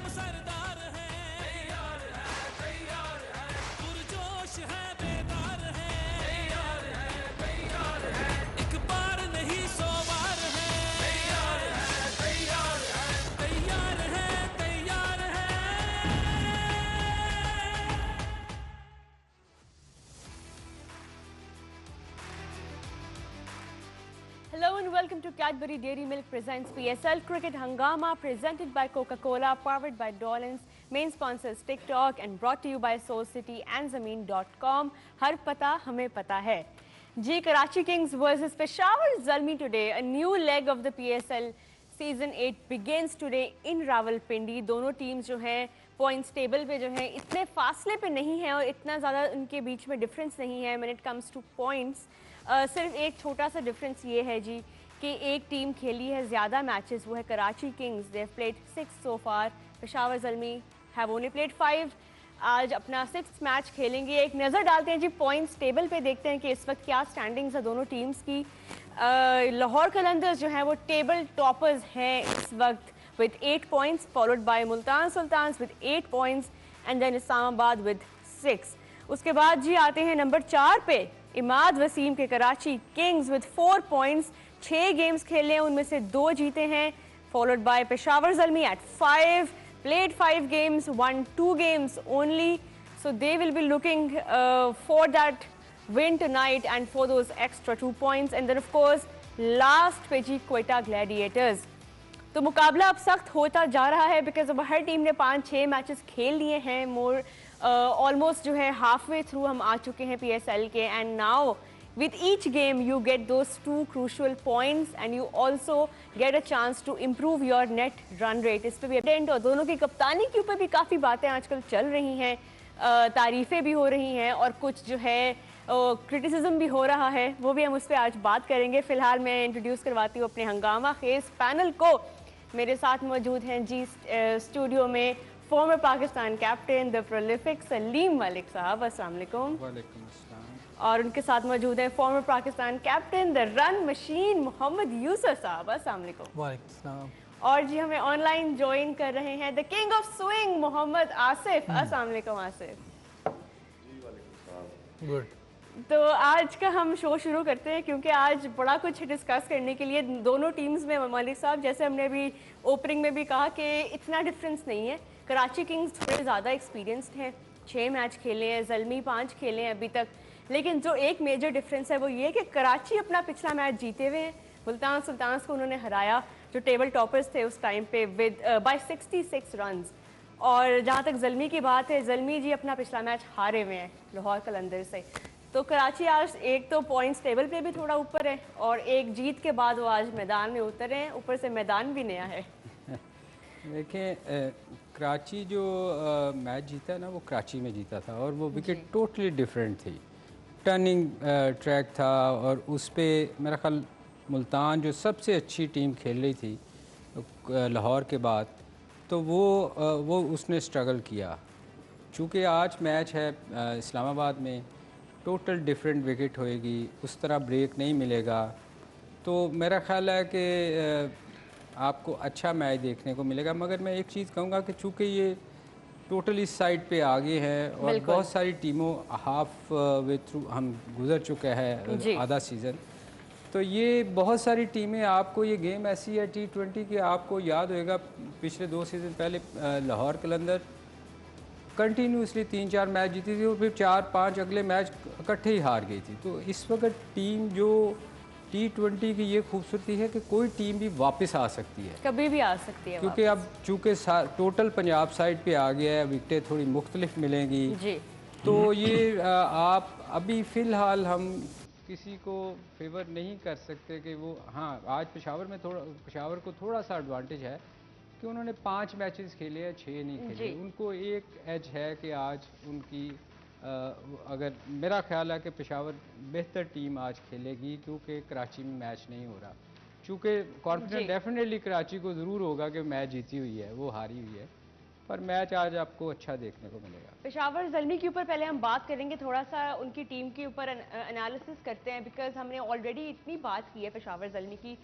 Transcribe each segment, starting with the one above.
सरदार है, तैयार है, तैयार है, पुरजोश है, बेदार है, तैयार है, तैयार है, एक बार नहीं 100 बार है, तैयार है, तैयार है, तैयार है, तैयार है। Hello and welcome to Cadbury Dairy Milk presents PSL Cricket Hangama, presented by Coca-Cola, powered by Dolans, main sponsors TikTok and brought to you by Soul City and Zameen.com. Har pata hame pata hai. Ji, Karachi Kings versus Peshawar Zalmi today. A new leg of the PSL season 8 begins today in Rawalpindi. दोनों teams जो हैं points table पे जो हैं इतने फासले पे नहीं हैं और इतना ज़्यादा उनके बीच में डिफरेंस नहीं है when it comes two points. सिर्फ एक छोटा सा डिफरेंस ये है जी कि एक टीम खेली है ज़्यादा मैचेस, वो है Karachi Kings. They have played 6 so far. Peshawar Zalmi have only played 5। आज अपना 6th मैच खेलेंगे। एक नज़र डालते हैं जी पॉइंट्स टेबल पे, देखते हैं कि इस वक्त क्या स्टैंडिंग्स है दोनों टीम्स की। लाहौर कलंदर्स जो हैं वो टेबल टॉपर्स हैं इस वक्त with 8 points, followed by Multan sultans with 8 points and then Islamabad with 6। उसके बाद जी आते हैं नंबर 4 पे इमाद वसीम के Karachi kings with 4 points. 6 games खेले हैं, उनमें से 2 जीते हैं, followed by Peshawar Zalmi at 5, played 5 games, won 2 games only, so they will be looking for that win tonight and for those extra 2 points. And then of course last पे जी Quetta Gladiators. तो मुकाबला अब सख्त होता जा रहा है बिकॉज अब हर टीम ने 5-6 मैचेस खेल लिए हैं। मोर ऑलमोस्ट जो है हाफ वे थ्रू हम आ चुके हैं PSL के, and now with each game you get those 2 crucial points and you also get a chance to improve your net run rate. इस पे भी अपडेट और दोनों की कप्तानी के ऊपर भी काफ़ी बातें आजकल चल रही हैं, तारीफ़ें भी हो रही हैं और कुछ जो है क्रिटिसिज्म भी हो रहा है, वो भी हम उस पर आज बात करेंगे। फ़िलहाल मैं इंट्रोड्यूस करवाती हूँ अपने हंगामा खेज पैनल को। मेरे साथ मौजूद हैं जी स्टूडियो में farmer Pakistan captain the prolific Salim Malik साहब, अस्सलाम वालेकुम। वालेकुम अस्सलाम। और उनके साथ मौजूद हैं former Pakistan captain the run machine Mohammad Yousuf sahab, अस्सलाम वालेकुम। वालेकुम अस्सलाम। और जी हमें ऑनलाइन ज्वाइन कर रहे हैं the king of swing Mohammad Asif, अस्सलाम वालेकुम आसिफ। गुड। तो आज का हम शो शुरू करते हैं क्योंकि आज बड़ा कुछ डिस्कस करने के लिए दोनों टीम्स में। मलिक साहब, जैसे हमने अभी ओपनिंग में भी कहा कि इतना डिफरेंस नहीं है। कराची किंग्स थोड़े ज़्यादा एक्सपीरियंस्ड हैं, 6 मैच खेले हैं, ज़ल्मी 5 खेले हैं अभी तक। लेकिन जो एक मेजर डिफरेंस है वो ये कि कराची अपना पिछला मैच जीते हुए हैं। मुल्तान सुल्तान्स को उन्होंने हराया जो टेबल टॉपर्स थे उस टाइम पे विद बाय 66 रन्स। और जहाँ तक ज़ल्मी की बात है, ज़ल्मी जी अपना पिछला मैच हारे हुए हैं लाहौर कलंदर से। तो कराची आज एक तो पॉइंट्स टेबल पे भी थोड़ा ऊपर है और एक जीत के बाद वो आज मैदान में उतरे हैं, ऊपर से मैदान भी नया है। देखें, कराची जो मैच जीता ना वो कराची में जीता था और वो विकेट टोटली डिफरेंट थी। टर्निंग ट्रैक था और उस पर मेरा ख्याल मुल्तान जो सबसे अच्छी टीम खेल रही थी लाहौर के बाद, तो वो उसने स्ट्रगल किया। चूँकि आज मैच है इस्लामाबाद में, टोटल डिफरेंट विकेट होएगी, उस तरह ब्रेक नहीं मिलेगा। तो मेरा ख्याल है कि आपको अच्छा मैच देखने को मिलेगा। मगर मैं एक चीज़ कहूँगा कि चूँकि ये टोटल इस साइड पे आगे है और बहुत सारी टीमों हाफ वे थ्रू हम गुजर चुके हैं आधा सीज़न, तो ये बहुत सारी टीमें, आपको ये गेम ऐसी है T20 की, आपको याद होएगा पिछले 2 सीज़न पहले लाहौर कलंदर कंटिन्यूसली 3-4 मैच जीती थी और फिर 4-5 अगले मैच इकट्ठे ही हार गई थी। तो इस वक्त टीम जो T20 की ये खूबसूरती है कि कोई टीम भी वापस आ सकती है, कभी भी आ सकती है, क्योंकि अब चूँकि टोटल पंजाब साइड पे आ गया है, विकटें थोड़ी मुख्तलिफ मिलेंगी जी। तो ये आप अभी फ़िलहाल हम किसी को फेवर नहीं कर सकते कि वो, हाँ आज पेशावर को थोड़ा सा एडवांटेज है कि उन्होंने 5 मैचेस खेले हैं, 6 नहीं खेले। उनको एक एज है कि आज उनकी अगर मेरा ख्याल है कि पेशावर बेहतर टीम आज खेलेगी क्योंकि कराची में मैच नहीं हो रहा। चूँकि कॉन्फिडेंस डेफिनेटली कराची को ज़रूर होगा कि मैच जीती हुई है, वो हारी हुई है, पर मैच आज आपको अच्छा देखने को मिलेगा। पेशावर ज़ल्मी के ऊपर पहले हम बात करेंगे, थोड़ा सा उनकी टीम के ऊपर एनालिसिस करते हैं बिकॉज हमने ऑलरेडी इतनी बात की है पेशावर ज़ल्मी की।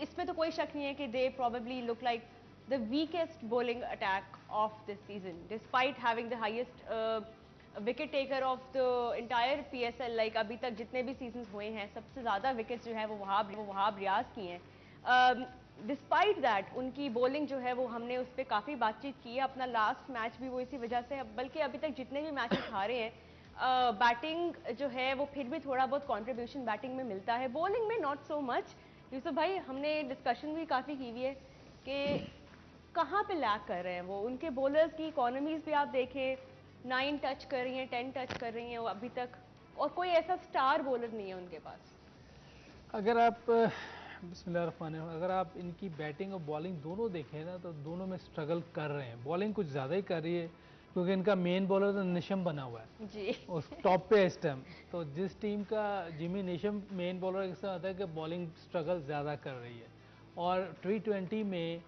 इसमें तो कोई शक नहीं है कि they probably look like the weakest bowling attack of this season, despite having the highest wicket taker of the entire PSL. Like अभी तक जितने भी सीजन्स हुए हैं सबसे ज़्यादा विकेट्स जो है वो वहाब रियाज की हैं. डिस्पाइट दैट उनकी बॉलिंग जो है वो हमने उस पर काफ़ी बातचीत की है. अपना लास्ट मैच भी वो इसी वजह से, बल्कि अभी तक जितने भी मैचेस हारे हैं, बैटिंग जो है वो फिर भी थोड़ा बहुत कंट्रीब्यूशन बैटिंग में मिलता है, बॉलिंग में नॉट सो मच. यूसुफ भाई, हमने डिस्कशन भी काफ़ी की हुई है कि कहाँ पे लैक कर रहे हैं वो. उनके बॉलर्स की इकोनॉमीज भी आप देखें, 9 टच कर रही हैं, 10 टच कर रही हैं वो अभी तक, और कोई ऐसा स्टार बॉलर नहीं है उनके पास. अगर आप बिस्मिल्लाहिर्रहमानिर्रहीम, अगर आप इनकी बैटिंग और बॉलिंग दोनों देखें ना, तो दोनों में स्ट्रगल कर रहे हैं. बॉलिंग कुछ ज़्यादा ही कर रही है क्योंकि इनका मेन बॉलर तो निशम बना हुआ है जी. उस टॉप पे इस टाइम. तो जिस टीम का जिमी निशम मेन बॉलर के साथ आता है कि बॉलिंग स्ट्रगल ज़्यादा कर रही है, और T20 में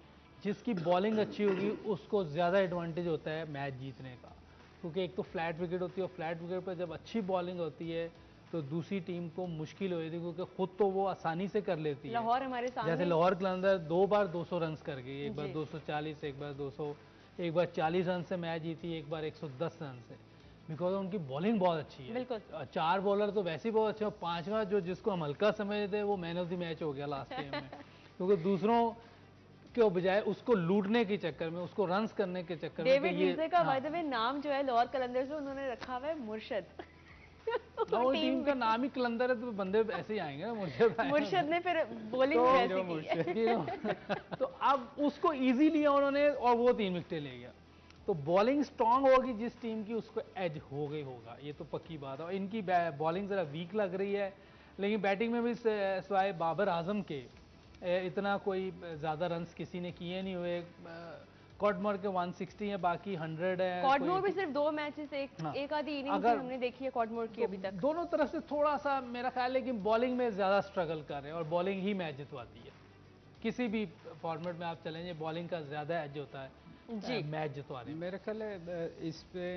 जिसकी बॉलिंग अच्छी होगी उसको ज़्यादा एडवांटेज होता है मैच जीतने का, क्योंकि एक तो फ्लैट विकेट होती है और फ्लैट विकेट पर जब अच्छी बॉलिंग होती है तो दूसरी टीम को मुश्किल हो जाती है, क्योंकि खुद तो वो आसानी से कर लेती है. लाहौर हमारे सामने, जैसे लाहौर कलंदर 2 बार 200 रन कर गई, एक बार जी. 240, एक बार 200, एक बार 40 रन से मैच जीती, एक बार 110 रन से, बिकॉज उनकी बॉलिंग बहुत अच्छी है. बिल्कुल. 4 बॉलर तो वैसे ही बहुत अच्छे, और 5वां जो जिसको हम हल्का समझते वो मैन ऑफ द मैच हो गया लास्ट गेम में क्योंकि दूसरों के बजाय उसको लूटने के चक्कर में, उसको रन्स करने के चक्कर में. डेविड विल्से का बाय द वे नाम जो है लाहौर कलंदर से उन्होंने रखा हुआ है मुर्शद. वो टीम का नाम ही कलंदर है तो बंदे ऐसे ही आएंगे ना, मुर्शद ने फिर बॉलिंग तो ऐसे की है. तो अब उसको इजी लिया उन्होंने और वो 3 विकेटें ले गया. तो बॉलिंग स्ट्रांग होगी जिस टीम की, उसको एज हो गई होगा, ये तो पक्की बात है. और इनकी बॉलिंग ज़रा वीक लग रही है, लेकिन बैटिंग में भी सिवाय बाबर आजम के इतना कोई ज़्यादा रन्स किसी ने किए नहीं हुए. कॉडमोर के 160 है, बाकी 100 है. कॉडमोर भी सिर्फ 2 मैचेस, एक आधी इनिंग्स हमने देखी है कॉडमोर की अभी तक. दोनों तरफ से थोड़ा सा मेरा ख्याल है कि बॉलिंग में ज़्यादा स्ट्रगल कर रहे हैं, और बॉलिंग ही मैच जितवाती है. किसी भी फॉर्मेट में आप चलेंगे बॉलिंग का ज़्यादा एज होता है जी. मैच जितवा रहे हैं. मेरा ख्याल है इस पे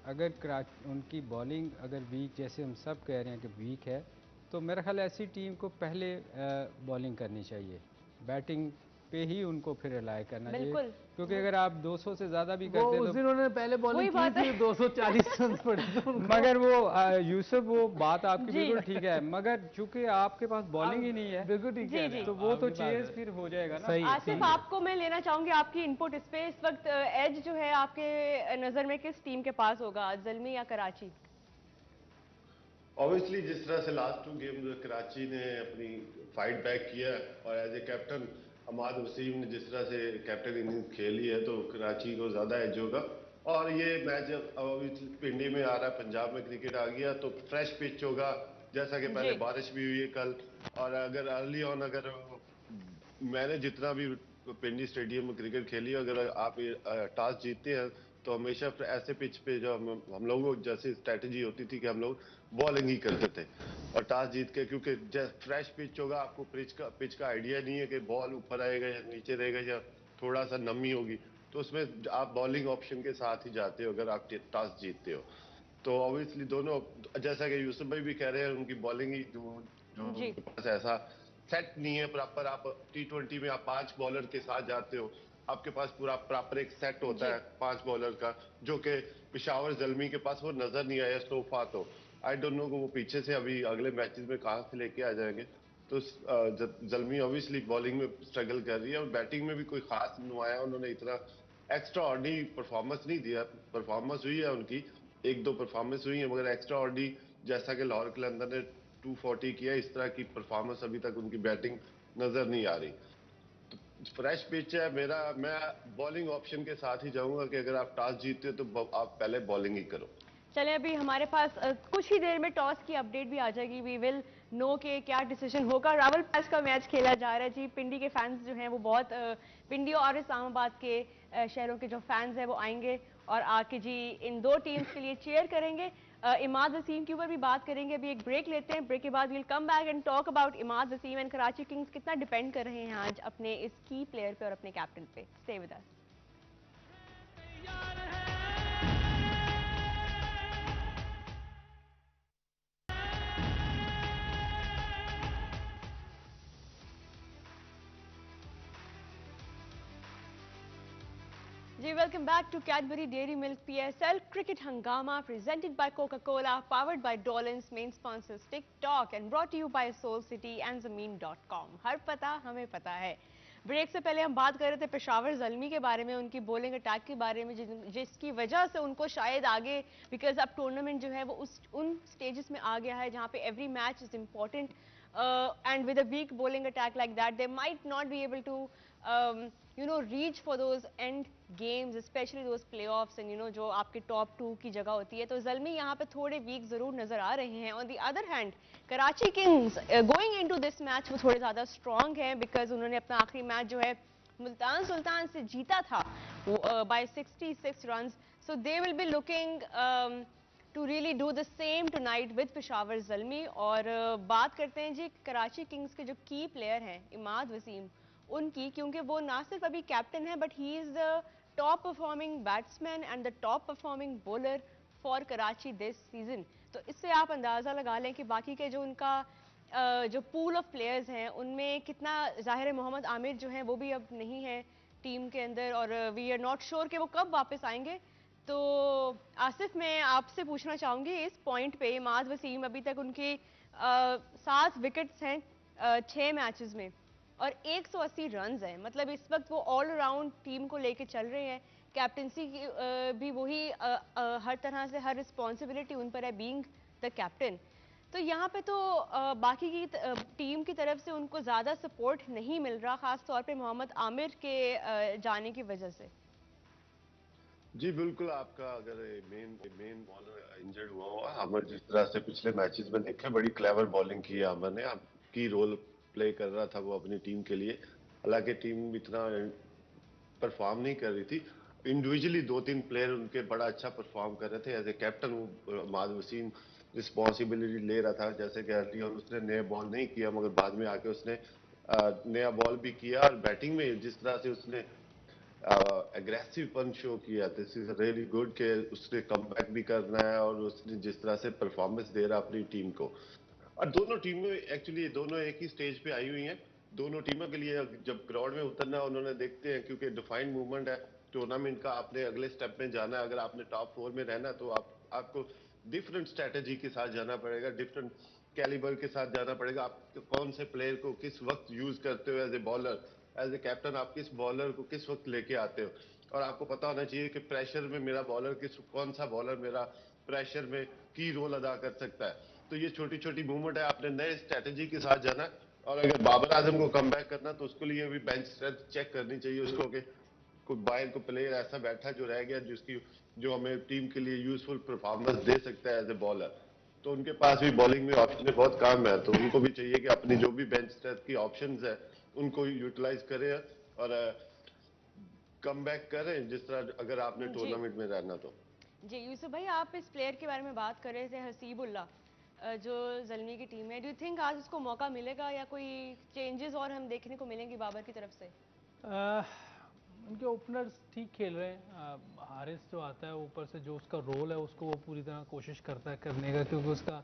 अगर उनकी बॉलिंग अगर वीक, जैसे हम सब कह रहे हैं कि वीक है, तो मेरा ख्याल है ऐसी टीम को पहले बॉलिंग करनी चाहिए, बैटिंग पे ही उनको फिर रिलाय करना चाहिए. क्योंकि अगर आप 200 से ज़्यादा भी करते उस दिन उन्होंने पहले बॉलिंग की थी, 240 रन पड़े थे मगर वो यूसुफ, वो बात आपकी बिल्कुल ठीक है, मगर चूंकि आपके पास बॉलिंग ही नहीं है, बिल्कुल ठीक है, तो वो तो चेंज फिर हो जाएगा ना. आसिफ, आपको मैं लेना चाहूंगी आपकी इनपुट इस पे. इस वक्त एज जो है आपके नजर में किस टीम के पास होगा, ज़ल्मी या कराची? ऑब्वियसली जिस तरह से लास्ट 2 गेम कराची ने अपनी फाइट बैक किया, और as a captain Hamad Wasim ने जिस तरह से कैप्टन इनिंग्स खेली है, तो कराची को ज़्यादा एज होगा. और ये मैच अब पिंडी में आ रहा है, पंजाब में क्रिकेट आ गया, तो फ्रेश पिच होगा, जैसा कि पहले बारिश भी हुई है कल. और अगर अर्ली ऑन, अगर मैंने जितना भी पिंडी स्टेडियम में क्रिकेट खेली, अगर आप टॉस जीतते हैं तो हमेशा ऐसे पिच पे जो हम लोगों जैसी स्ट्रेटजी होती थी कि हम लोग बॉलिंग ही करते थे, और टॉस जीत के, क्योंकि फ्रेश पिच होगा, आपको पिच का आइडिया नहीं है कि बॉल ऊपर आएगा या नीचे रहेगा या थोड़ा सा नमी होगी, तो उसमें आप बॉलिंग ऑप्शन के साथ ही जाते हो अगर आप टॉस जीतते हो. तो ऑब्वियसली दोनों, जैसा कि यूसुफ भाई भी कह रहे हैं, उनकी बॉलिंग ही जो उनके पास ऐसा सेट नहीं है प्रॉपर. आप T20 में आप 5 बॉलर के साथ जाते हो, आपके पास पूरा प्रॉपर एक सेट होता है 5 बॉलर का, जो कि पेशावर ज़ल्मी के पास वो नजर नहीं आया सो फार. तो आई डोंट नो कि वो पीछे से अभी अगले मैचेस में कहां से लेके आ जाएंगे. तो ज़ल्मी ऑब्वियसली बॉलिंग में स्ट्रगल कर रही है, और बैटिंग में भी कोई खास नुमाया उन्होंने इतना एक्स्ट्रा ऑर्डिनरी परफॉर्मेंस नहीं दिया. परफॉर्मेंस हुई है उनकी, 1-2 परफॉर्मेंस हुई है, मगर एक्स्ट्रा ऑर्डिनरी जैसा कि लाहौर कलंदर ने 240 किया, इस तरह की परफॉर्मेंस अभी तक उनकी बैटिंग नजर नहीं आ रही. फ्रेश पिच है, मैं बॉलिंग ऑप्शन के साथ ही जाऊंगा कि अगर आप टॉस जीतते हो तो आप पहले बॉलिंग ही करो. चले, अभी हमारे पास कुछ ही देर में टॉस की अपडेट भी आ जाएगी. वी विल नो के क्या डिसीजन होगा. रावल पास का मैच खेला जा रहा है जी. पिंडी के फैंस जो हैं वो बहुत, पिंडी और इस्लामाबाद के शहरों के जो फैंस हैं वो आएंगे और आके जी इन 2 टीम्स के लिए चीयर करेंगे. इमाद वसीम के ऊपर भी बात करेंगे. अभी एक ब्रेक लेते हैं, ब्रेक के बाद will come back and talk about Imad Wasim and Karachi kings कितना डिपेंड कर रहे हैं आज अपने इस की प्लेयर पे और अपने कैप्टन पे. Stay with us. जी welcome back to Cadbury dairy milk PSL cricket Hungama presented by Coca-Cola, powered by Dolans, main sponsors TikTok and brought to you by Soul City and Zameen.com. हर पता हमें पता है। Break से पहले हम बात कर रहे थे पेशावर ज़ल्मी के बारे में, उनकी बॉलिंग अटैक के बारे में, जिसकी वजह से उनको शायद आगे, बिकॉज अब टूर्नामेंट जो है वो उन स्टेजेस में आ गया है जहाँ पे every match is important, and with a weak bowling attack like that, they might not be able to reach for those end games, especially those playoffs and जो आपके टॉप 2 की जगह होती है। तो ज़ल्मी यहाँ पे थोड़े वीक जरूर नजर आ रहे हैं। On the other hand Karachi Kings going into this match वो थोड़े ज्यादा स्ट्रॉन्ग हैं, बिकॉज उन्होंने अपना आखिरी मैच जो है मुल्तान सुल्तान से जीता था by 66 run, so they will be looking to really do the same tonight with Peshawar Zalmi. और बात करते हैं जी कराची किंग्स के जो की प्लेयर हैं इमाद वसीम उनकी, क्योंकि वो ना सिर्फ अभी कैप्टन है but he is the top performing batsman and the top performing bowler for Karachi this season. तो इससे आप अंदाज़ा लगा लें कि बाकी के जो उनका जो पूल ऑफ प्लेयर्स हैं उनमें कितना, ज़ाहिर है मोहम्मद आमिर जो हैं वो भी अब नहीं है टीम के अंदर और वी आर नॉट श्योर कि वो कब वापस आएंगे। तो आसिफ मैं आपसे पूछना चाहूँगी इस पॉइंट पे, इमाद वसीम अभी तक उनके 7 विकेट्स हैं 6 मैचेस में और 180 रन्स हैं, मतलब इस वक्त वो ऑल अराउंड टीम को लेके चल रहे हैं। कैप्टनसी की भी वही हर तरह से हर रिस्पॉन्सिबिलिटी उन पर है बीइंग द कैप्टन। तो यहाँ पे तो बाकी की टीम की तरफ से उनको ज़्यादा सपोर्ट नहीं मिल रहा, ख़ास तौर पे मोहम्मद आमिर के जाने की वजह से। जी बिल्कुल, आपका अगर मेन बॉलर इंजर्ड हुआ हुआ अमर, जिस तरह से पिछले मैचेस में देखे बड़ी क्लेवर बॉलिंग की है अमर ने, अब की रोल प्ले कर रहा था वो अपनी टीम के लिए। हालांकि टीम इतना परफॉर्म नहीं कर रही थी, इंडिविजुअली 2-3 प्लेयर उनके बड़ा अच्छा परफॉर्म कर रहे थे। As a captain Imad Wasim responsibility ले रहा था, जैसे कि अर्ली और उसने नया बॉल नहीं किया मगर बाद में आके उसने नया बॉल भी किया और बैटिंग में जिस तरह से उसने एग्रेसिव पन शो किया, दिस इज रियली गुड कि उसने कमबैक भी करना है और उसने जिस तरह से परफॉर्मेंस दे रहा अपनी टीम को। और दोनों टीमें एक्चुअली दोनों एक ही स्टेज पे आई हुई हैं। दोनों टीमों के लिए जब ग्राउंड में उतरना उन्होंने देखते हैं, क्योंकि डिफाइंड मूवमेंट है टूर्नामेंट का, आपने अगले स्टेप में जाना है। अगर आपने टॉप 4 में रहना तो आपको डिफरेंट स्ट्रेटेजी के साथ जाना पड़ेगा, डिफरेंट कैलिबर के साथ जाना पड़ेगा। आप कौन से प्लेयर को किस वक्त यूज करते हो as a bowler, as a captain आप किस बॉलर को किस वक्त लेके आते हो। और आपको पता होना चाहिए कि प्रेशर में मेरा बॉलर कौन सा बॉलर मेरा प्रेशर में की रोल अदा कर सकता है। तो ये छोटी छोटी मूवमेंट है, आपने नए स्ट्रेटेजी के साथ जाना। और अगर बाबर आजम को कम बैक करना तो उसके लिए भी बेंच स्ट्रेंथ चेक करनी चाहिए उसको, कि कोई बाहर को प्लेयर ऐसा बैठा जो रह गया जिसकी जो हमें टीम के लिए यूजफुल परफॉर्मेंस दे सकता है एज ए बॉलर। तो उनके पास भी बॉलिंग में ऑप्शन बहुत कम है, तो उनको भी चाहिए कि अपनी जो भी बेंच स्ट्रेंथ की ऑप्शंस है उनको यूटिलाइज करें और कम बैक करें, जिस तरह अगर आपने टूर्नामेंट में रहना तो। जी यूसुफ भाई, आप इस प्लेयर के बारे में बात कर रहे थे हसीबुल्ला जो ज़ल्मी की टीम है, डू यू थिंक आज उसको मौका मिलेगा या कोई चेंजेस और हम देखने को मिलेंगी बाबर की तरफ से? उनके ओपनर्स ठीक खेल रहे हैं। हारिस जो आता है ऊपर से, जो उसका रोल है उसको वो पूरी तरह कोशिश करता है करने का, क्योंकि उसका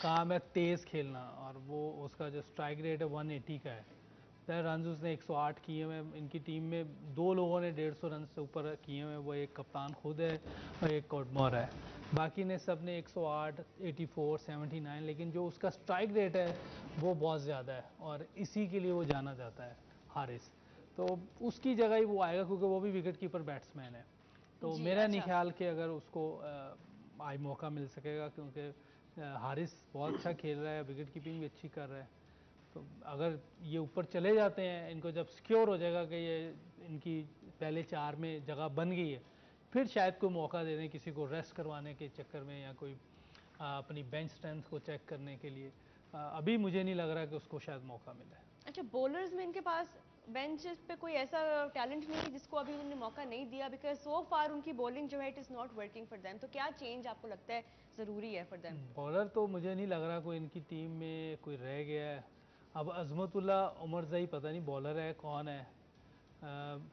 काम है तेज़ खेलना और वो उसका जो स्ट्राइक रेट है 180 का है। रन उसने 108 किए हुए हैं। इनकी टीम में 2 लोगों ने 150 रन से ऊपर किए हुए हैं, वो एक कप्तान खुद है और एक कोडमोर है। बाकी ने सब ने 108, 84, 79, लेकिन जो उसका स्ट्राइक रेट है वो बहुत ज़्यादा है और इसी के लिए वो जाना जाता है हारिस। तो उसकी जगह ही वो आएगा क्योंकि वो भी विकेट कीपर बैट्समैन है। तो मेरा नहीं ख्याल कि अगर उसको आज मौका मिल सकेगा, क्योंकि हारिस बहुत अच्छा खेल रहा है, विकेट कीपिंग भी अच्छी कर रहा है। तो अगर ये ऊपर चले जाते हैं, इनको जब सिक्योर हो जाएगा कि ये इनकी पहले 4 में जगह बन गई है, फिर शायद कोई मौका दे दें किसी को रेस्ट करवाने के चक्कर में या कोई अपनी बेंच स्ट्रेंथ को चेक करने के लिए। अभी मुझे नहीं लग रहा कि उसको शायद मौका मिले। अच्छा, बॉलर्स में इनके पास बेंचेस पे कोई ऐसा टैलेंट नहीं है जिसको अभी उन्होंने मौका नहीं दिया, बिकॉज सो फार उनकी बॉलिंग जो है it is not working for them. तो क्या चेंज आपको लगता है ज़रूरी है फॉर देम? बॉलर तो मुझे नहीं लग रहा कोई इनकी टीम में कोई रह गया है। अब अजमतुल्ला उमरज़ई पता नहीं बॉलर है कौन है।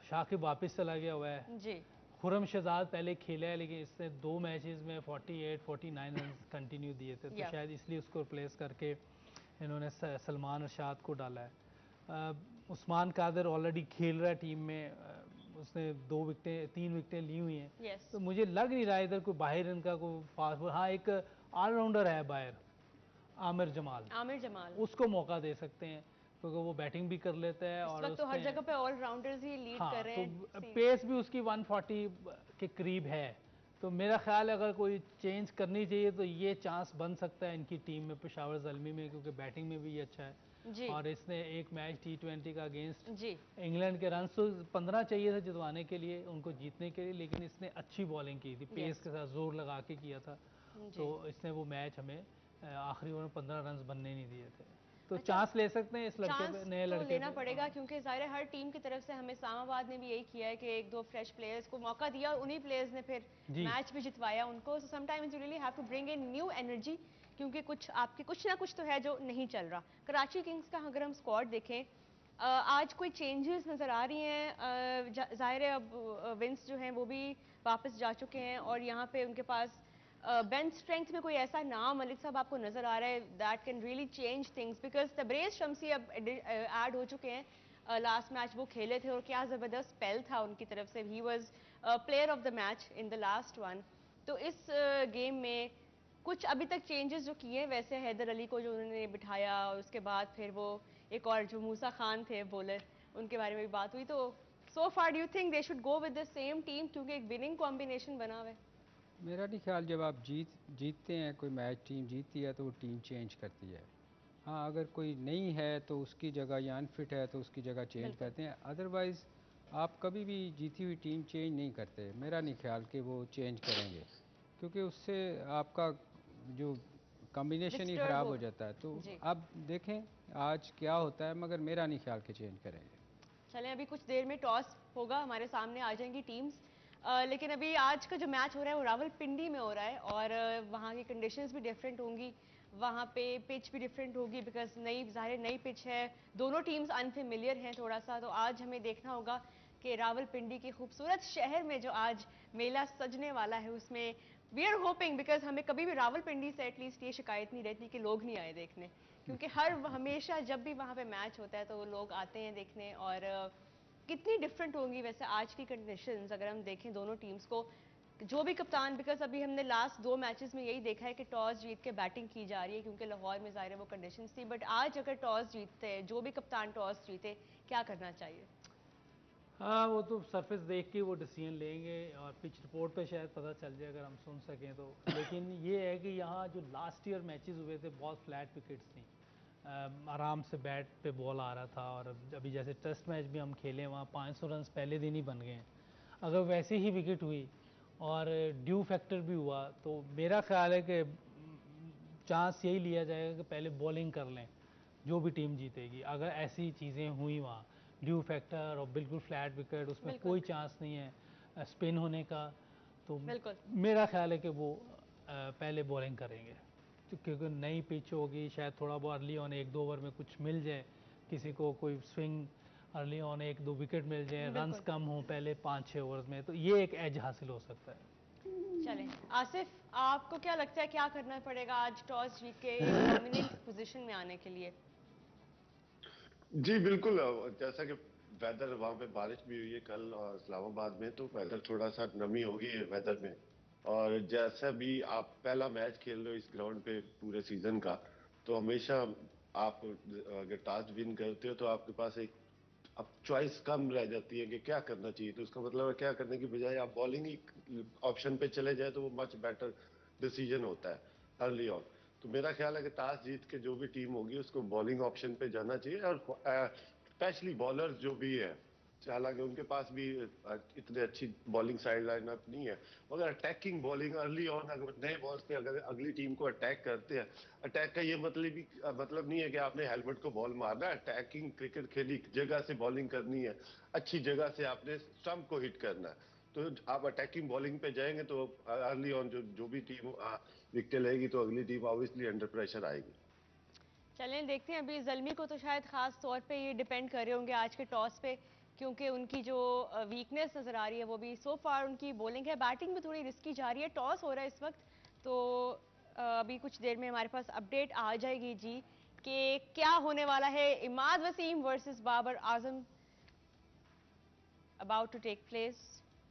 शाकिब वापस चला गया हुआ है जी। खुरम शहजाद पहले खेला है, लेकिन इसने 2 मैचेस में 48, 49 रन कंटिन्यू दिए थे, तो शायद इसलिए उसको रिप्लेस करके इन्होंने सलमान अरशाद को डाला है। उस्मान कादर ऑलरेडी खेल रहा है टीम में, उसने 3 विकेटें ली हुई हैं। Yes. तो मुझे लग नहीं रहा है इधर कोई बाहर इनका कोई फास्ट बॉलर, हाँ एक ऑलराउंडर है बाहर, आमिर जमाल, उसको मौका दे सकते हैं क्योंकि वो बैटिंग भी कर लेता है इस और वक्त तो हर उसने जगह पे ऑलराउंडर्स ही लीड हाँ कर रहे हैं। तो पेस भी उसकी 140 के करीब है। तो मेरा ख्याल है अगर कोई चेंज करनी चाहिए तो ये चांस बन सकता है इनकी टीम में, पेशावर ज़ल्मी में, क्योंकि बैटिंग में भी ये अच्छा है। जी और इसने एक मैच T20 का अगेंस्ट जी इंग्लैंड के रन तो 15 चाहिए थे जितवाने के लिए, उनको जीतने के लिए, लेकिन इसने अच्छी बॉलिंग की थी, पेस के साथ जोर लगा के किया था। तो इसने वो मैच हमें आखिरी ओवर में 15 रन बनने नहीं दिए थे। तो चांस ले सकते हैं इस लड़के पे, नए लड़के तो लेना पे। पड़ेगा क्योंकि ज़ाहिर है हर टीम की तरफ से हमें इस्लामाबाद ने भी यही किया है कि एक दो फ्रेश प्लेयर्स को मौका दिया और उन्हीं प्लेयर्स ने फिर मैच भी जितवाया उनको। So sometimes you really have to bring in new energy क्योंकि कुछ ना कुछ तो है जो नहीं चल रहा। कराची किंग्स का अगर हम स्क्वाड देखें, आज कोई चेंजेस नज़र आ रही हैं। ज़ाहिर है अब विंस जो हैं वो भी वापस जा चुके हैं और यहाँ पे उनके पास बेंच स्ट्रेंथ में कोई ऐसा नाम मलिक साहब आपको नजर आ रहा है that can really change things? Because Tabraiz Shamsi अब ऐड हो चुके हैं। लास्ट मैच वो खेले थे और क्या ज़बरदस्त स्पेल था उनकी तरफ से, he was player of the match in the last one. तो इस गेम में कुछ अभी तक चेंजेस जो किए, वैसे हैदर अली को जो उन्होंने बिठाया और उसके बाद फिर वो एक और जो मूसा खान थे बॉलर, उनके बारे में भी बात हुई। तो so far do you think they should go with the same team क्योंकि एक विनिंग कॉम्बिनेशन बना हुआ है? मेरा नहीं ख्याल, जब आप जीतते हैं, कोई मैच टीम जीतती है तो वो टीम चेंज करती है। हाँ, अगर कोई नहीं है तो उसकी जगह या अनफिट है तो उसकी जगह चेंज करते हैं, अदरवाइज़ आप कभी भी जीती हुई टीम चेंज नहीं करते। मेरा नहीं ख्याल कि वो चेंज करेंगे क्योंकि उससे आपका जो कॉम्बिनेशन ही ख़राब हो जाता है। तो अब देखें आज क्या होता है, मगर मेरा नहीं ख्याल कि चेंज करेंगे। चलें, अभी कुछ देर में टॉस होगा, हमारे सामने आ जाएंगी टीम्स। लेकिन अभी आज का जो मैच हो रहा है वो रावलपिंडी में हो रहा है और वहाँ की कंडीशंस भी डिफरेंट होंगी, वहाँ पे पिच भी डिफरेंट होगी बिकॉज नई पिच है, दोनों टीम्स अनफेमिलियर हैं थोड़ा सा। तो आज हमें देखना होगा कि रावलपिंडी के खूबसूरत शहर में जो आज मेला सजने वाला है उसमें वी आर होपिंग, बिकॉज हमें कभी भी रावलपिंडी से एटलीस्ट ये शिकायत नहीं रहती कि लोग नहीं आए देखने, क्योंकि हमेशा जब भी वहाँ पे मैच होता है तो लोग आते हैं देखने। और कितनी डिफरेंट होंगी वैसे आज की कंडीशंस अगर हम देखें दोनों टीम्स को, जो भी कप्तान, बिकॉज अभी हमने लास्ट 2 मैचेस में यही देखा है कि टॉस जीत के बैटिंग की जा रही है क्योंकि लाहौर में ज़ाहिर है वो कंडीशंस थी। बट आज अगर टॉस जीतते, जो भी कप्तान टॉस जीते, क्या करना चाहिए? हाँ वो तो सरफेस देख के वो डिसीजन लेंगे और पिच रिपोर्ट पे शायद पता चल जाए अगर हम सुन सकें तो। लेकिन ये है कि यहाँ जो लास्ट ईयर मैचेस हुए थे बहुत फ्लैट विकेट्स थी, आराम से बैट पे बॉल आ रहा था। और अभी जैसे टेस्ट मैच भी हम खेले वहाँ 500 रन पहले दिन ही बन गए हैं। अगर वैसे ही विकेट हुई और ड्यू फैक्टर भी हुआ तो मेरा ख्याल है कि चांस यही लिया जाएगा कि पहले बॉलिंग कर लें जो भी टीम जीतेगी। अगर ऐसी चीज़ें हुई वहाँ ड्यू फैक्टर और बिल्कुल फ्लैट विकेट, उसमें कोई चांस नहीं है स्पिन होने का, तो मेरा ख्याल है कि वो पहले बॉलिंग करेंगे क्योंकि नई पिच होगी, शायद थोड़ा बहुत अर्ली ऑन 1-2 ओवर में कुछ मिल जाए, किसी को कोई स्विंग अर्ली ऑन 1-2 विकेट मिल जाए, रन्स कम हो पहले 5-6 ओवर्स में, तो ये एक एज हासिल हो सकता है। चलें, आसिफ आपको क्या लगता है क्या करना पड़ेगा आज टॉस जीत के एक डोमिनेंट पोजीशन में आने के लिए? जी बिल्कुल, जैसा कि वेदर वहां पे बारिश भी हुई है कल और इस्लामाबाद में, तो वेदर थोड़ा सा नमी होगी है वेदर में। और जैसा भी आप पहला मैच खेल रहे हो इस ग्राउंड पे पूरे सीजन का, तो हमेशा आप अगर टॉस विन करते हो तो आपके पास एक अब चॉइस कम रह जाती है कि क्या करना चाहिए। तो उसका मतलब है क्या करने की बजाय आप बॉलिंग ही ऑप्शन पे चले जाए तो वो मच बेटर डिसीजन होता है अर्ली ऑन। तो मेरा ख्याल है कि टॉस जीत के जो भी टीम होगी उसको बॉलिंग ऑप्शन पे जाना चाहिए। और स्पेशली बॉलर्स जो भी है, हालांकि उनके पास भी इतने अच्छी बॉलिंग साइड लाइनअप नहीं है, मगर अटैकिंग बॉलिंग अर्ली ऑन अगर नए बॉल्स पे अगर अगली टीम को अटैक करते हैं, अटैक का ये मतलब नहीं है कि आपने हेलमेट को बॉल मारना है। अटैकिंग क्रिकेट खेली, जगह से बॉलिंग करनी है, अच्छी जगह से आपने स्टंप को हिट करना है। तो आप अटैकिंग बॉलिंग पे जाएंगे तो अर्ली ऑन जो भी टीम विकेट लेगी तो अगली टीम ऑब्वियसली अंडर प्रेशर आएगी। चलें देखते हैं, अभी ज़ल्मी को तो शायद ख़ास तौर पे ये डिपेंड कर रहे होंगे आज के टॉस पे, क्योंकि उनकी जो वीकनेस नज़र आ रही है वो भी सो फार उनकी बॉलिंग है। बैटिंग भी थोड़ी रिस्की जा रही है। टॉस हो रहा है इस वक्त, तो अभी कुछ देर में हमारे पास अपडेट आ जाएगी जी कि क्या होने वाला है। Imad Wasim versus Babar Azam. about to take place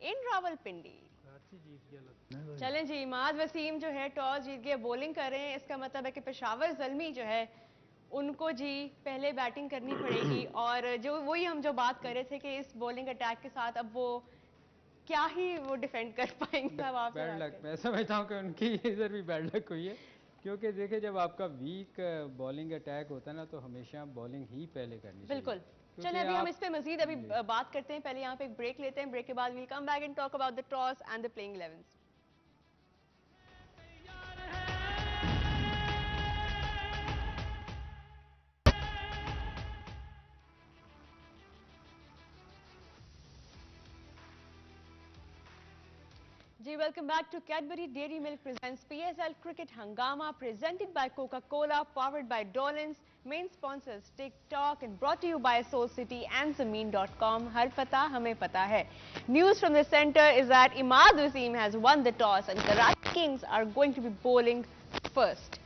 in Rawalpindi. Karachi जीत गया लगता है। चलें जी, इमाद वसीम जो है टॉस जीत गए, बॉलिंग कर रहे हैं। इसका मतलब है कि पेशावर ज़ल्मी जो है उनको जी पहले बैटिंग करनी पड़ेगी और जो वही हम जो बात कर रहे थे कि इस बॉलिंग अटैक के साथ अब वो क्या ही वो डिफेंड कर पाएंगे। अब आपसे बैड बात लक, करें। मैं समझता हूँ कि उनकी इधर भी बैड लक हुई है, क्योंकि देखिए जब आपका वीक बॉलिंग अटैक होता है ना तो हमेशा बॉलिंग ही पहले करनी चाहिए। बिल्कुल। क्योंकि चलें अभी हम आप- इस पे मजीद अभी जी। बात करते हैं। पहले यहाँ पे एक ब्रेक लेते हैं, ब्रेक के बाद we'll come back and talk about the toss and the playing 11s। जी welcome back to Cadbury dairy Milk presents PSL cricket Hungama presented by Coca Cola powered by Dawlance main sponsors TikTok and brought you by Soul City and ज़मीन.com। हर पता हमें पता है। News from the centre is that Imad Wasim has won the toss and Karachi Kings are going to be bowling first.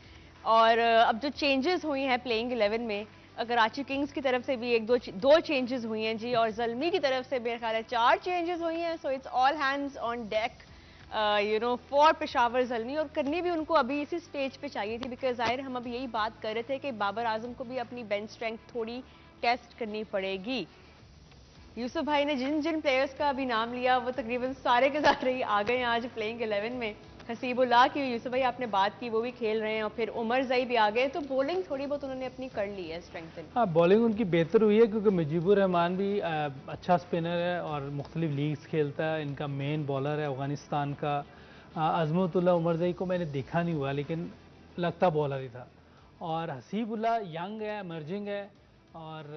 और अब जो changes हुई हैं प्लेइंग 11 में, कराची किंग्स की तरफ से भी दो चेंजेस हुई हैं जी, और ज़ल्मी की तरफ से मेरे ख्याल है 4 चेंजेस हुई हैं। So it's all hands on deck for Peshawar Zalmi, और करनी भी उनको अभी इसी स्टेज पे चाहिए थी, बिकॉज ज़ाहिर हम अब यही बात कर रहे थे कि बाबर आजम को भी अपनी बेंच स्ट्रेंथ थोड़ी टेस्ट करनी पड़ेगी। यूसुफ भाई ने जिन जिन प्लेयर्स का अभी नाम लिया वो तकरीबन सारे के सारे ही आ गए हैं आज प्लेइंग 11 में। हसीबुल्लाह की यूसुफ भाई आपने बात की, वो भी खेल रहे हैं, और फिर उमर जई भी आ गए, तो बॉलिंग थोड़ी बहुत उन्होंने अपनी कर ली है स्ट्रेंथन। हाँ, बॉलिंग उनकी बेहतर हुई है क्योंकि मुजीबुर रहमान भी अच्छा स्पिनर है और मुख्तलिफ लीग्स खेलता है। इनका मेन बॉलर है अफगानिस्तान का अजमतुल्लाह उमरजई को मैंने देखा नहीं हुआ, लेकिन लगता बॉलर ही था। और हसीबुल्लाह यंग है, एमर्जिंग है और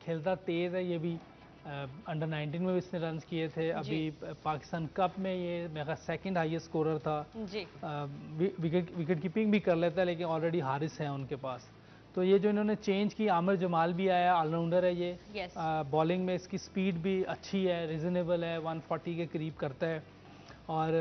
खेलता तेज़ है। ये भी अंडर 19 में भी इसने रन्स किए थे। अभी पाकिस्तान कप में ये मेरा सेकंड हाईएस्ट स्कोरर था जी। विकेट कीपिंग भी कर लेता है, लेकिन ऑलरेडी हारिस है उनके पास। तो ये जो इन्होंने चेंज की, आमिर जमाल भी आया, ऑलराउंडर है ये। Yes. बॉलिंग में इसकी स्पीड भी अच्छी है, रिजनेबल है, 140 के करीब करता है और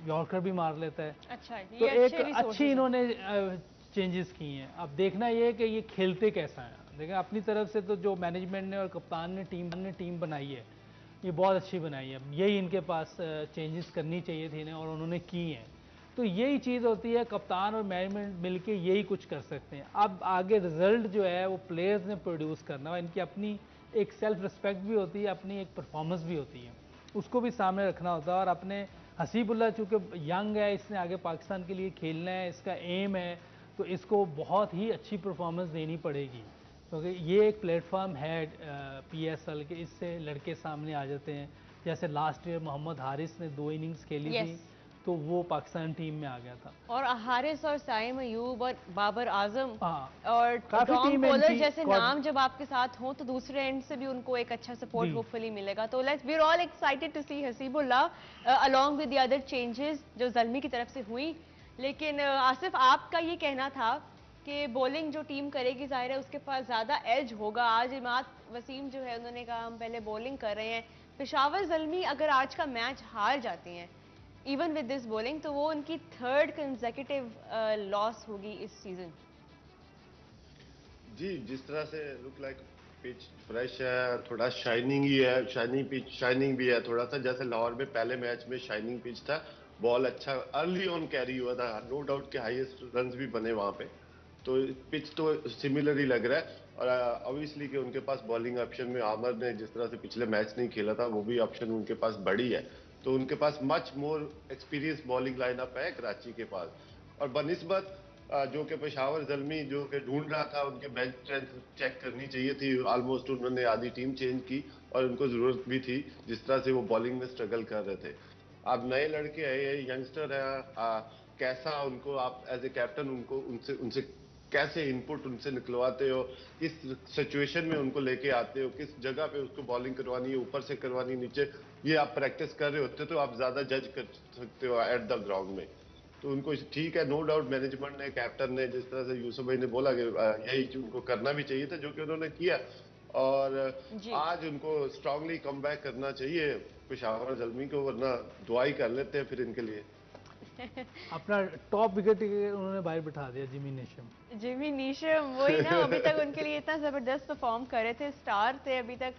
यॉर्कर भी मार लेता है। अच्छा, ये तो अच्छे एक resources अच्छी हैं। इन्होंने चेंजेस की हैं। अब देखना ये है कि ये खेलते कैसा है। देखिए अपनी तरफ से तो जो मैनेजमेंट ने और कप्तान ने टीम बनाई है, ये बहुत अच्छी बनाई है। यही इनके पास चेंजेस करनी चाहिए थी इन्हें और उन्होंने की हैं। तो यही चीज़ होती है, कप्तान और मैनेजमेंट मिलके यही कुछ कर सकते हैं। अब आगे रिजल्ट जो है वो प्लेयर्स ने प्रोड्यूस करना है। इनकी अपनी एक सेल्फ रिस्पेक्ट भी होती है, अपनी एक परफॉर्मेंस भी होती है, उसको भी सामने रखना होता है। और अपने हसीबुल्लाह चूँकि यंग है, इसने आगे पाकिस्तान के लिए खेलना है, इसका एम है, तो इसको बहुत ही अच्छी परफॉर्मेंस देनी पड़ेगी, क्योंकि ये एक प्लेटफॉर्म है PSL के, इससे लड़के सामने आ जाते हैं। जैसे लास्ट ईयर मोहम्मद हारिस ने 2 इनिंग्स खेली थी, तो वो पाकिस्तान टीम में आ गया था। और हारिस और साइम अयूब और बाबर आजम हाँ, और काफी टॉम टीम है कोलर इनकी जैसे नाम जब आपके साथ हों तो दूसरे एंड से भी उनको एक अच्छा सपोर्ट जी। होपफुली मिलेगा। तो let's we are all excited to see Hasibullah along with the other changes जो ज़ल्मी की तरफ से हुई। लेकिन आसिफ, आपका ये कहना था कि बॉलिंग जो टीम करेगी ज़ाहिर है उसके पास ज़्यादा एज होगा। आज इमाद वसीम जो है उन्होंने कहा हम पहले बॉलिंग कर रहे हैं। पेशावर ज़ल्मी अगर आज का मैच हार जाती हैं इवन विद दिस बॉलिंग, तो वो उनकी 3rd कंसेक्यूटिव लॉस होगी इस सीजन। जी, जिस तरह से लुक लाइक पिच फ्रेश है, थोड़ा शाइनिंग ही है, शाइनिंग पिच, शाइनिंग भी है थोड़ा सा, जैसे लाहौर में पहले मैच में शाइनिंग पिच था, बॉल अच्छा अर्ली ऑन कैरी हुआ था, नो डाउट के हाईएस्ट रन्स भी बने वहां पे। तो पिच तो सिमिलर ही लग रहा है। और ऑब्वियसली कि उनके पास बॉलिंग ऑप्शन में आमर ने जिस तरह से पिछले मैच नहीं खेला था, वो भी ऑप्शन उनके पास बड़ी है। तो उनके पास much more experience bowling lineup है कराची के पास। और बनिस्बत जो कि पेशावर ज़ल्मी जो कि ढूंढ रहा था, उनके बेंच स्ट्रेंथ चेक करनी चाहिए थी। ऑलमोस्ट उन्होंने आधी टीम चेंज की और उनको जरूरत भी थी, जिस तरह से वो बॉलिंग में स्ट्रगल कर रहे थे। अब नए लड़के हैं, ये यंगस्टर है, कैसा उनको आप एज ए कैप्टन उनको उनसे उनसे कैसे इनपुट उनसे निकलवाते हो, किस सिचुएशन में उनको लेके आते हो, किस जगह पे उसको बॉलिंग करवानी है, ऊपर से करवानी नीचे, ये आप प्रैक्टिस कर रहे होते तो आप ज्यादा जज कर सकते हो एट द ग्राउंड में। तो उनको ठीक है, नो डाउट मैनेजमेंट ने, कैप्टन ने, जिस तरह से यूसुफ भाई ने बोला कि यही उनको करना भी चाहिए था, जो कि उन्होंने किया। और आज उनको स्ट्रांगली कम बैक करना चाहिए पेशावर ज़ल्मी को, वरना दुआई कर लेते हैं फिर इनके लिए। अपना टॉप विकेट उन्होंने बाहर बिठा दिया, जिमी नेशम। जिमी नीशम वही ना, अभी तक उनके लिए इतना जबरदस्त परफॉर्म कर रहे थे, स्टार थे अभी तक।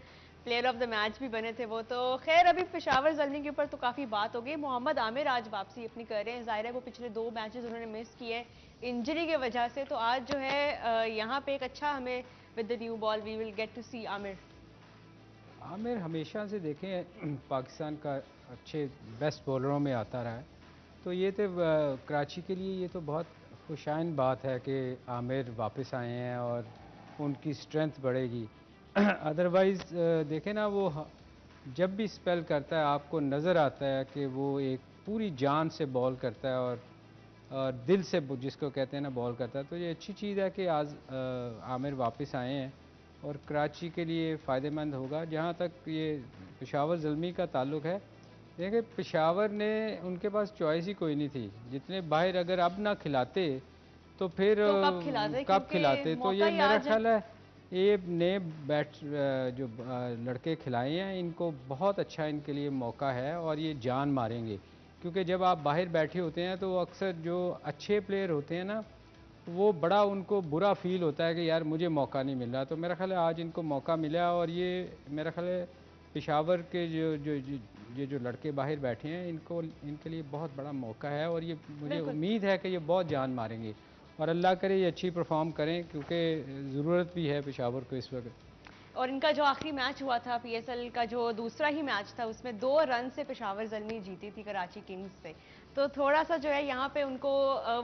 प्लेयर ऑफ द मैच भी बने थे वो। तो खैर अभी पेशावर ज़ल्मी के ऊपर तो काफ़ी बात हो गई। मोहम्मद आमिर आज वापसी अपनी कर रहे हैं। ज़ाहिर है वो पिछले 2 मैचेस उन्होंने मिस किए इंजरी के वजह से, तो आज जो है यहाँ पे एक अच्छा हमें with the new ball we will get to see Amir. Amir हमेशा से देखें पाकिस्तान का अच्छे बेस्ट बॉलरों में आता रहा है, तो ये तो कराची के लिए ये तो बहुत खुशाइन बात है कि आमिर वापस आए हैं और उनकी स्ट्रेंथ बढ़ेगी। अदरवाइज़ देखें ना, वो जब भी स्पेल करता है आपको नज़र आता है कि वो एक पूरी जान से बॉल करता है और दिल से जिसको कहते हैं ना बॉल करता है। तो ये अच्छी चीज़ है कि आज आमिर वापस आए हैं और कराची के लिए फ़ायदेमंद होगा। जहाँ तक ये पेशावर ज़ल्मी का ताल्लुक़ है, देखिए पेशावर ने उनके पास चॉइस ही कोई नहीं थी। जितने बाहर अगर अब ना खिलाते तो फिर तो कब खिलाते? कब खिलाते? तो ये मेरा ख्याल है ये नए जो लड़के खिलाए हैं इनको बहुत अच्छा इनके लिए मौका है और ये जान मारेंगे। क्योंकि जब आप बाहर बैठे होते हैं तो अक्सर जो अच्छे प्लेयर होते हैं ना, वो बड़ा उनको बुरा फील होता है कि यार मुझे मौका नहीं मिल रहा। तो मेरा ख्याल है आज इनको मौका मिला और ये मेरा ख्याल है पेशावर के जो लड़के बाहर बैठे हैं इनको इनके लिए बहुत बड़ा मौका है और ये मुझे उम्मीद है कि ये बहुत जान मारेंगे और अल्लाह करे ये अच्छी परफॉर्म करें क्योंकि ज़रूरत भी है पेशावर को इस वक्त। और इनका जो आखिरी मैच हुआ था पीएसएल का जो दूसरा ही मैच था उसमें 2 रन से पेशावर ज़ल्मी जीती थी कराची किंग्स से। तो थोड़ा सा जो है यहाँ पे उनको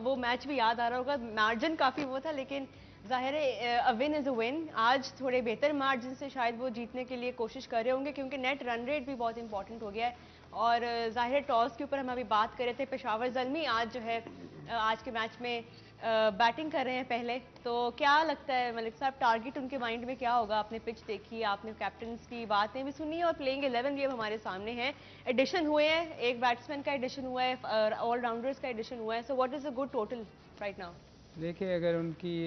वो मैच भी याद आ रहा होगा। मार्जिन काफ़ी वो था लेकिन ज़ाहिर है a win is a win. आज थोड़े बेहतर मार्जिन से शायद वो जीतने के लिए कोशिश कर रहे होंगे क्योंकि नेट रन रेट भी बहुत इंपॉर्टेंट हो गया है। और ज़ाहिर है टॉस के ऊपर हम अभी बात कर रहे थे। पेशावर ज़ल्मी आज जो है आज के मैच में बैटिंग कर रहे हैं पहले। तो क्या लगता है मलिक साहब, टारगेट उनके माइंड में क्या होगा? आपने पिच देखी, आपने कैप्टन्स की बातें भी सुनी और प्लेइंग 11 भी अब हमारे सामने है। एडिशन हुए हैं, एक बैट्समैन का एडिशन हुआ है, ऑलराउंडर्स का एडिशन हुआ है। So what is a good total right now? देखिए अगर उनकी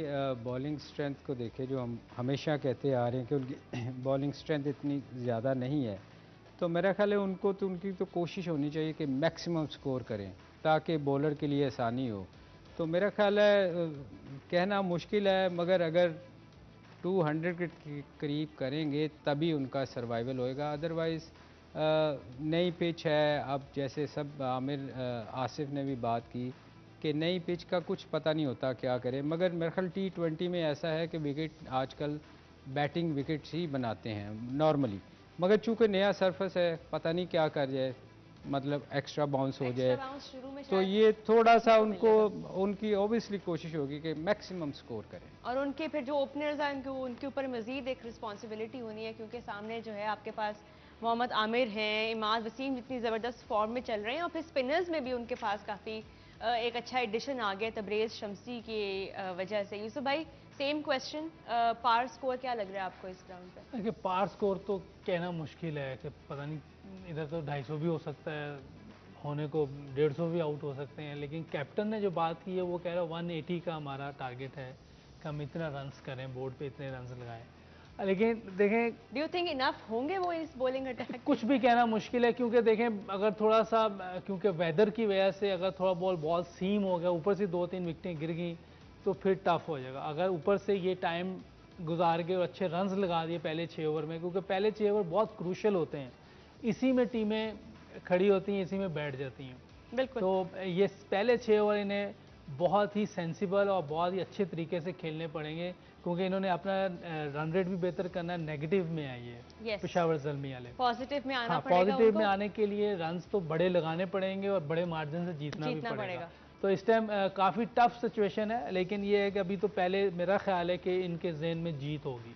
बॉलिंग स्ट्रेंथ को देखें, जो हम हमेशा कहते आ रहे हैं कि उनकी बॉलिंग स्ट्रेंथ इतनी ज़्यादा नहीं है, तो मेरा ख्याल है उनकी तो कोशिश होनी चाहिए कि मैक्सिमम स्कोर करें ताकि बॉलर के लिए आसानी हो। तो मेरा ख्याल है कहना मुश्किल है मगर अगर 200 के करीब करेंगे तभी उनका सर्वाइवल होएगा। अदरवाइज़ नई पिच है, अब जैसे सब आसिफ ने भी बात की कि नई पिच का कुछ पता नहीं होता क्या करें, मगर मेरे ख्याल T20 में ऐसा है कि विकेट आजकल बैटिंग विकेट्स ही बनाते हैं नॉर्मली, मगर चूंकि नया सरफेस है पता नहीं क्या कर जाए, मतलब एक्स्ट्रा बाउंस हो जाए, तो ये थोड़ा सा उनको उनकी ऑब्वियसली कोशिश होगी कि मैक्सिमम स्कोर करें। और उनके फिर जो ओपनर्स हैं उनके ऊपर मजीद एक रिस्पॉन्सिबिलिटी होनी है क्योंकि सामने जो है आपके पास मोहम्मद आमिर हैं, इमाद वसीम जितनी ज़बरदस्त फॉर्म में चल रहे हैं और फिर स्पिनर्स में भी उनके पास काफ़ी एक अच्छा एडिशन आ गया तबरेज़ शमसी की वजह से। यूसुफ भाई सेम क्वेश्चन, पार स्कोर क्या लग रहा है आपको इस ग्राउंड पे? देखिए पार स्कोर तो कहना मुश्किल है कि पता नहीं, इधर तो 250 भी हो सकता है, होने को 150 भी आउट हो सकते हैं, लेकिन कैप्टन ने जो बात की है वो कह रहा है 180 का हमारा टारगेट है कि हम इतना रन्स करें, बोर्ड पे इतने रन्स लगाएं। लेकिन देखें, डू यू थिंक इनफ होंगे वो इस बॉलिंग अटैक? कुछ भी कहना मुश्किल है क्योंकि देखें अगर थोड़ा सा, क्योंकि वेदर की वजह से अगर थोड़ा बॉल सीम हो गया, ऊपर से 2-3 विकेटें गिर गई तो फिर टफ हो जाएगा। अगर ऊपर से ये टाइम गुजार के और अच्छे रन्स लगा दिए पहले 6 ओवर में, क्योंकि पहले 6 ओवर बहुत क्रूशल होते हैं, इसी में टीमें खड़ी होती हैं, इसी में बैठ जाती हैं। बिल्कुल। तो ये पहले 6 ओवर इन्हें बहुत ही सेंसिबल और बहुत ही अच्छे तरीके से खेलने पड़ेंगे क्योंकि इन्होंने अपना रन रेट भी बेहतर करना है। नेगेटिव में आई है पेशावर ज़ल्मी वाले, पॉजिटिव में आना हाँ, पड़ेगा। पॉजिटिव में आने के लिए रन्स तो बड़े लगाने पड़ेंगे और बड़े मार्जिन से जीतना भी पड़ेगा। तो इस टाइम काफ़ी टफ सिचुएशन है, लेकिन ये है कि अभी तो पहले मेरा ख्याल है कि इनके जहन में जीत होगी।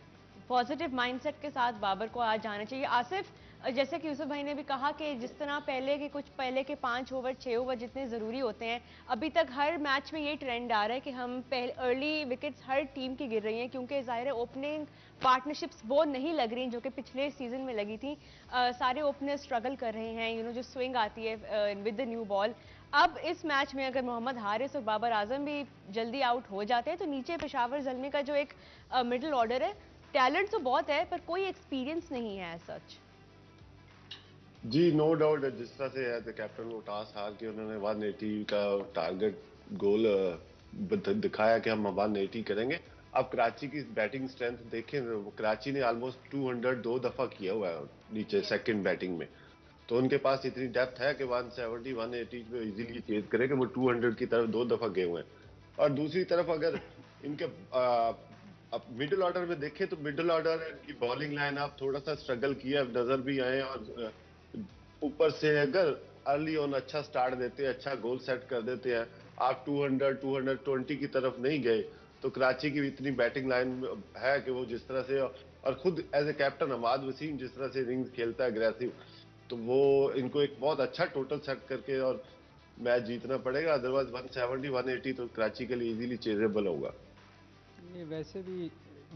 पॉजिटिव माइंडसेट के साथ बाबर को आज जाना चाहिए। आसिफ, जैसे कि यूसुफ भाई ने भी कहा कि जिस तरह पहले के 5 ओवर 6 ओवर जितने ज़रूरी होते हैं, अभी तक हर मैच में ये ट्रेंड आ रहा है कि हम अर्ली विकेट्स हर टीम की गिर रही हैं क्योंकि ज़ाहिर है ओपनिंग पार्टनरशिप्स वो नहीं लग रही जो कि पिछले सीजन में लगी थी। सारे ओपनर स्ट्रगल कर रहे हैं, जो स्विंग आती है विद द न्यू बॉल। अब इस मैच में अगर मोहम्मद हारिस और बाबर आजम भी जल्दी आउट हो जाते हैं तो नीचे पेशावर ज़ल्मी का जो एक मिडिल ऑर्डर है, टैलेंट तो बहुत है पर कोई एक्सपीरियंस नहीं है सच। जी नो डाउट, जिस तरह से एज ए कैप्टन वो टास्क हार के उन्होंने 180 का टारगेट गोल दिखाया कि हम 180 करेंगे। आप कराची की बैटिंग स्ट्रेंथ देखें तो कराची ने ऑलमोस्ट 200 दो दफा किया हुआ है नीचे सेकंड बैटिंग में, तो उनके पास इतनी डेप्थ है कि 170 180 पे इजीली चेज करे कि वो 200 की तरफ दो दफा गए हुए हैं। और दूसरी तरफ अगर इनके अब मिडिल ऑर्डर में देखें तो मिडिल ऑर्डर की बॉलिंग लाइन आप थोड़ा सा स्ट्रगल किया नजर भी आए, और ऊपर से अगर अर्ली ऑन अच्छा स्टार्ट देते हैं, अच्छा गोल सेट कर देते हैं, आप 200 220 की तरफ नहीं गए, तो कराची की इतनी बैटिंग लाइन है कि वो जिस तरह से, और खुद एज ए कैप्टन अमाद वसीम जिस तरह से इनिंग्स खेलता है अग्रेसिव, तो वो इनको एक बहुत अच्छा टोटल सेट करके और मैच जीतना पड़ेगा, अदरवाइज 170 180 तो कराची के लिए इजीली चेजेबल होगा। ये वैसे भी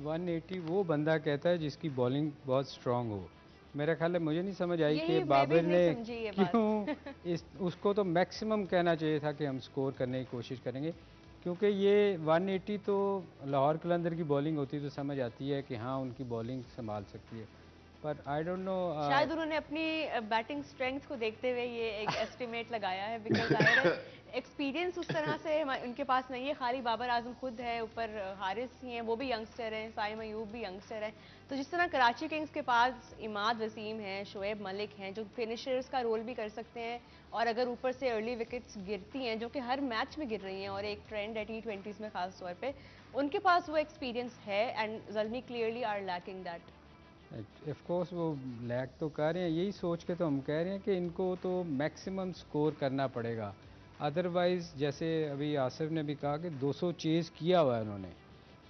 180 वो बंदा कहता है जिसकी बॉलिंग बहुत स्ट्रांग हो। मेरा ख्याल है, मुझे नहीं समझ आई यही कि मैं भी बाबर नहीं ने समझी ये बात। क्यों इस उसको तो मैक्सिमम कहना चाहिए था कि हम स्कोर करने की कोशिश करेंगे, क्योंकि ये 180 तो लाहौर कलंदर की बॉलिंग होती तो समझ आती है कि हाँ उनकी बॉलिंग संभाल सकती है, पर आई डोंट नो। शायद उन्होंने अपनी बैटिंग स्ट्रेंथ को देखते हुए ये एक एस्टिमेट लगाया है, बिकॉज जाहिर है एक्सपीरियंस उस तरह से उनके पास नहीं है। खाली बाबर आजम खुद है, ऊपर हारिस ही हैं, वो भी यंगस्टर हैं, साइम अयूब भी यंगस्टर है। तो जिस तरह कराची किंग्स के पास इमाद वसीम है, शोएब मलिक हैं जो फिनिशर्स का रोल भी कर सकते हैं, और अगर ऊपर से अर्ली विकेट्स गिरती हैं जो कि हर मैच में गिर रही हैं और एक ट्रेंड है T20s में खास तौर पे, उनके पास वो एक्सपीरियंस है, and Zalmi clearly are lacking that. Of course वो लैग तो कर रहे हैं, यही सोच के तो हम कह रहे हैं कि इनको तो मैक्सिमम स्कोर करना पड़ेगा, अदरवाइज़ जैसे अभी आसिफ ने भी कहा कि 200 चेज़ किया हुआ है उन्होंने,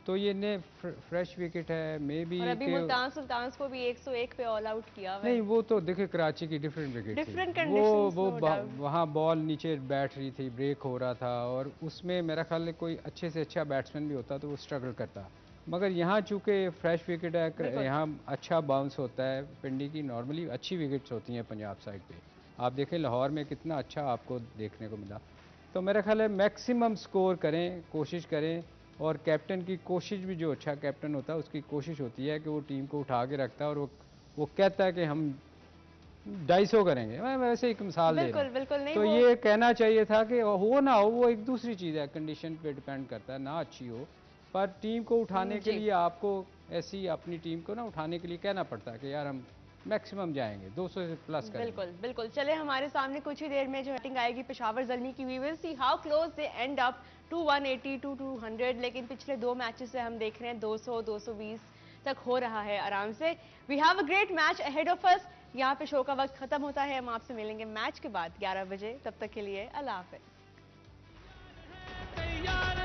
तो ये ने फ्रेश विकेट है मे बी और अभी कि मुल्तान सुल्तान को भी 101 पे ऑल आउट किया हुआ नहीं, है। वो तो देखिए कराची की डिफरेंट विकेट थी, डिफरेंट वो कंडीशंस वो नो डाउट। वहाँ बॉल नीचे बैठ रही थी, ब्रेक हो रहा था, और उसमें मेरा ख्याल है कोई अच्छे से अच्छा बैट्समैन भी होता तो वो स्ट्रगल करता, मगर यहाँ चूँकि फ्रेश विकेट है, यहाँ अच्छा बाउंस होता है, पिंडी की नॉर्मली अच्छी विकेट्स होती हैं पंजाब साइड पे, आप देखें लाहौर में कितना अच्छा आपको देखने को मिला, तो मेरा ख्याल है मैक्सिमम स्कोर करें, कोशिश करें, और कैप्टन की कोशिश भी, जो अच्छा कैप्टन होता है उसकी कोशिश होती है कि वो टीम को उठा के रखता है, और वो कहता है कि हम 250 करेंगे, मैं वैसे एक मिसाल दे रहा बिल्कुल हूँ, बिल्कुल नहीं तो वो ये कहना चाहिए था कि हो ना हो वो एक दूसरी चीज़ है, कंडीशन पे डिपेंड करता है, ना अच्छी हो, पर टीम को उठाने के जी लिए आपको ऐसी अपनी टीम को ना उठाने के लिए कहना पड़ता है कि यार हम मैक्सिमम जाएंगे, 200 से प्लस करेंगे। बिल्कुल बिल्कुल। चले हमारे सामने कुछ ही देर में जो बैटिंग आएगी पेशावर ज़ल्मी की, we will see how close they end up to 180 to 200, लेकिन पिछले दो मैचेस से हम देख रहे हैं 200 220 तक हो रहा है आराम से। We have a great match ahead of us. यहाँ पे शो का वक्त खत्म होता है, हम आपसे मिलेंगे मैच के बाद 11 बजे, तब तक के लिए अल्लाह हाफिज। तैयार